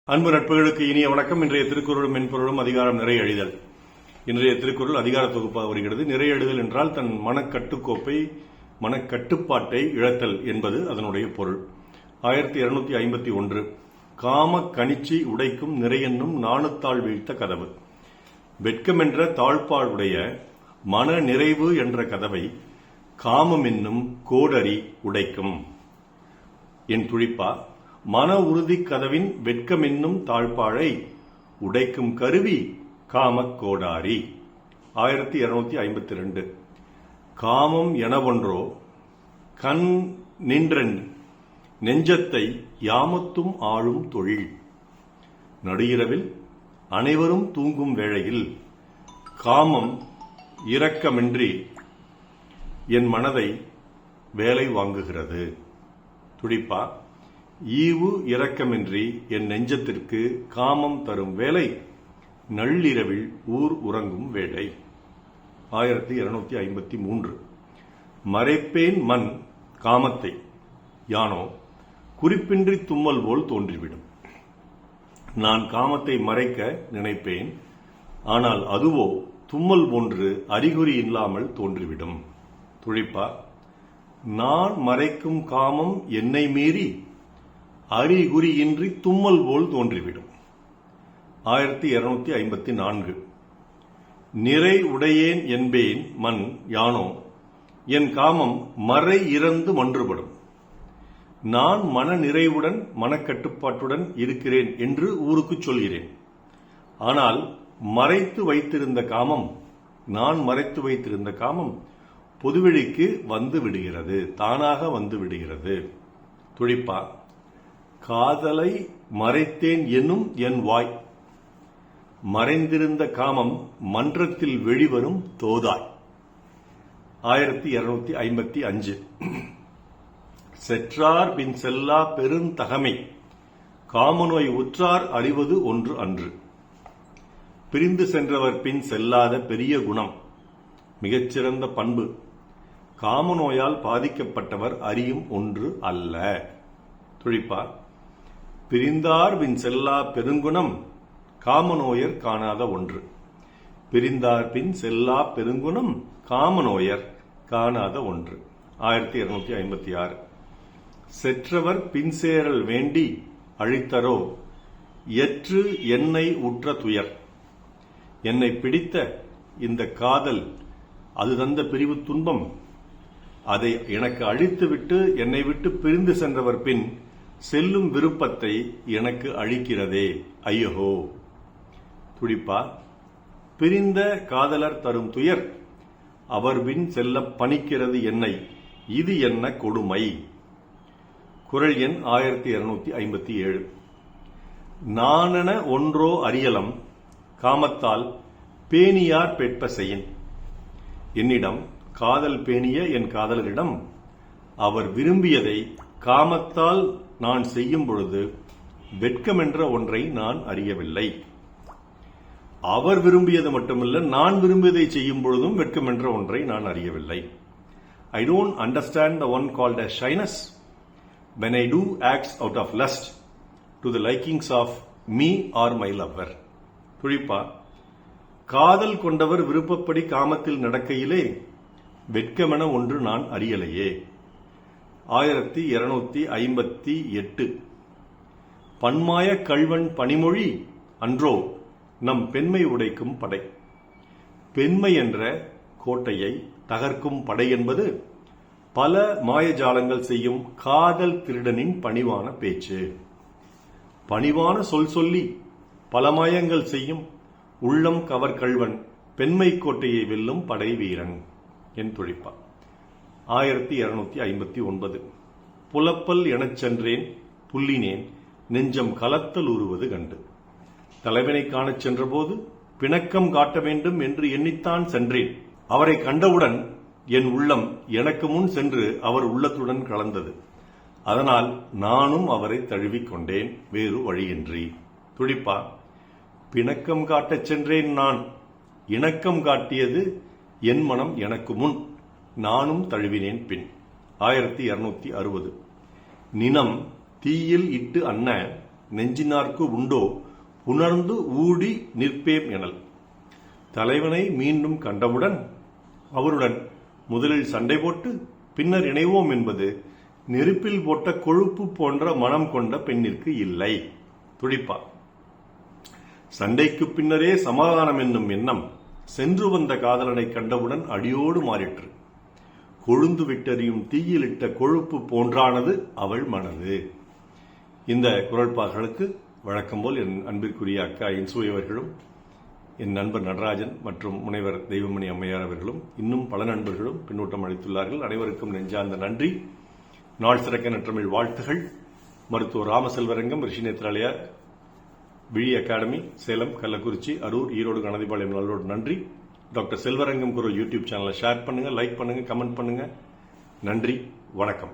அன்பு நட்புகளுக்கு இனிய வணக்கம். இன்றைய திருக்குறளும் மென்பொருளும் அதிகாரம் நிறை எழுதல். இன்றைய திருக்குறள் அதிகார தொகுப்பாக வருகிறது. நிறை எழுதல் என்றால் தன் மனக்கட்டுக்கோப்பை மனக்கட்டுப்பாட்டை இழத்தல் என்பது அதனுடைய பொருள். 1251 காம கணிச்சி உடைக்கும் நிறையென்னும் நாணுத்தாள் வீழ்த்த கதவு. வெட்கமென்ற தாழ்பாடுடைய மன நிறைவு என்ற கதவை காமம் என்னும் கோடரி உடைக்கும். என் துழிப்பா, மன உறுதி கதவின் வெட்கமென்னும் தாழ்பாழை உடைக்கும் கருவி காமக் கோடாரி. 1252 காமம் எனவொன்றோ கண் நின்றன் நெஞ்சத்தை யாமத்தும் ஆளும் தொழில். நடுஇரவில் அனைவரும் தூங்கும் வேளையில் காமம் இரக்கமின்றி என் மனதை வேலை வாங்குகிறது. துடிப்பா, ஈவு இரக்கமின்றி என் நெஞ்சத்திற்கு காமம் தரும் வேலை நள்ளிரவில் ஊர் உறங்கும் வேளை. 1253 மறைப்பேன் மண் காமத்தை யானோ குறிப்பின்றி தும்மல் போல் தோன்றிவிடும். நான் காமத்தை மறைக்க நினைப்பேன், ஆனால் அதுவோ தும்மல் போன்று அறிகுறி இல்லாமல் தோன்றிவிடும். துழிப்பா, நான் மறைக்கும் காமம் என்னை மீறி அறிகுறியின்றி தும்மல் போல் தோன்றிவிடும். 1254 நிறை உடையேன் என்பேன் மண் யானோ என் காமம் மறை இறந்து மன்றுபடும். நான் மன நிறைவுடன் மனக்கட்டுப்பாட்டுடன் இருக்கிறேன் என்று ஊருக்கு சொல்கிறேன். ஆனால் மறைத்து வைத்திருந்த காமம், நான் மறைத்து வைத்திருந்த காமம் பொதுவெளிக்கு வந்து விடுகிறது, தானாக வந்து விடுகிறது. துடிப்பா, காதலை மறைத்தேன் என்னும் என் வாய் மறைந்திருந்த காமம் மன்றத்தில் வெளிவரும் தோதாய். 1255 செற்றார் பின் செல்லா பெருந்தகமை காமநோய் உற்றார் அறிவது ஒன்று அன்று. பிரிந்து சென்றவர் பின் செல்லாத பெரிய குணம், மிகச்சிறந்த பண்பு காமநோயால் பாதிக்கப்பட்டவர் அறியும் ஒன்று அல்ல. துழிப்பார், பிரிந்தார் பின் செல்லா பெருங்குணம் காமநோயர் காணாத ஒன்று. பிரிந்தார் பின் செல்லா பெருங்குணம் காமநோயர் காணாத ஒன்று. 1256 செற்றவர் பின் சேரல் வேண்டி அழித்தரோ எற்று என்னை உற்ற துயர். என்னை பிடித்த இந்த காதல் அது தந்த பிரிவு துன்பம், அதை எனக்கு அழித்துவிட்டு என்னை விட்டு பிரிந்து சென்றவர் பின் செல்லும் விருப்பத்தை எனக்கு அழிக்கிறதே, ஐயோ. துடிப்பா, பிரிந்த காதலர் தரும் துயர் அவர் பின் செல்ல பணிக்கிறது என்னை, இது என்ன கொடுமை. குறள் எண் 1257 நானென ஒன்றோ அறியலம் காமத்தால் பேணியார் பெட்ப செய்யின். என்னிடம் காதல் பேணிய என் காதலரிடம் அவர் விரும்பியதை காமத்தால் நான் செய்யும் பொழுது வெட்கமென்ற ஒன்றை நான் அறியவில்லை. அவர் விரும்பியது மட்டுமல்ல, நான் விரும்பியதை செய்யும் பொழுதும் வெட்கமென்ற ஒன்றை நான் அறியவில்லை. I don't understand the one called as shyness when I do acts out of lust to the likings of me or my lover. துழிப்பா, காதல் கொண்டவர் விருப்பப்படி காமத்தில் நடக்கையிலே வெட்கமென ஒன்று நான் அறியலையே. 1258 பன்மாய கள்வன் பனிமொழி அன்றோ நம் பெண்மை உடைக்கும் படை. பெண்மை என்ற கோட்டையை தகர்க்கும் படை என்பது பல மாயஜாலங்கள் செய்யும் காதல் திருடனின் பணிவான பேச்சு. பணிவான சொல் சொல்லி பல மாயங்கள் செய்யும் உள்ளம் கவர் கள்வன் பெண்மை கோட்டையை வெல்லும் படை வீரன். என் துழிப்பா. 1259 புலப்பல் எனச் சென்றேன் புல்லினேன் நெஞ்சம் கலத்தல் உருவது கண்டு. தலைவனை காணச் சென்றபோது பிணக்கம் காட்ட வேண்டும் என்று எண்ணித்தான் சென்றேன். அவரை கண்டவுடன் என் உள்ளம் எனக்கு முன் சென்று அவர் உள்ளத்துடன் கலந்தது. அதனால் நானும் அவரை தழுவிக்கொண்டேன், வேறு வழியின்றி. துடிப்பா, பிணக்கம் காட்டச் சென்றேன் நான், இணக்கம் காட்டியது என் மனம் எனக்கு முன், நானும் தழுவினேன் பின். 1260 நினம் தீயில் இட்டு அன்ன நெஞ்சினார்க்கு உண்டோ உணர்ந்து ஊடி நிற்பேம் எனல். தலைவனை மீண்டும் கண்டவுடன் அவருடன் முதலில் சண்டை போட்டு பின்னர் இணைவோம் என்பது நெருப்பில் போட்ட கொழுப்பு போன்ற மனம் கொண்ட பெண்ணிற்கு இல்லை. துடிப்பா. சண்டைக்கு பின்னரே சமாதானம் என்னும் எண்ணம் சென்று வந்த காதலனை கண்டவுடன் அடியோடு மாறிற்று. கொழுந்து விட்டறியும் தீயிலிட்ட கொழுப்பு போன்றானது அவள் மனது. இந்த குரல்பாக்களுக்கு வழக்கம் போல் என் அன்பிற்குரிய அக்கா இன்சுவை அவர்களும், என் நண்பர் நடராஜன் மற்றும் முனைவர் தெய்வமணி அம்மையார் அவர்களும், இன்னும் பல நண்பர்களும் பின்னூட்டம் அளித்துள்ளார்கள். அனைவருக்கும் நெஞ்சார்ந்த நன்றி. நாள் சிறக்க நற்றமிழ் வாழ்த்துகள். மருத்துவர் ராமசெல்வரங்கம், ரிஷி நேத்ராலயா, விழி அகாடமி, சேலம், கள்ளக்குறிச்சி, அரூர், ஈரோடு, கணதிபாளையம் நல்லோடு நன்றி. டாக்டர் செல்வரங்கம் குரல் யூடியூப் சேனலை ஷேர் பண்ணுங்க, லைக் பண்ணுங்க, கமெண்ட் பண்ணுங்க. நன்றி, வணக்கம்.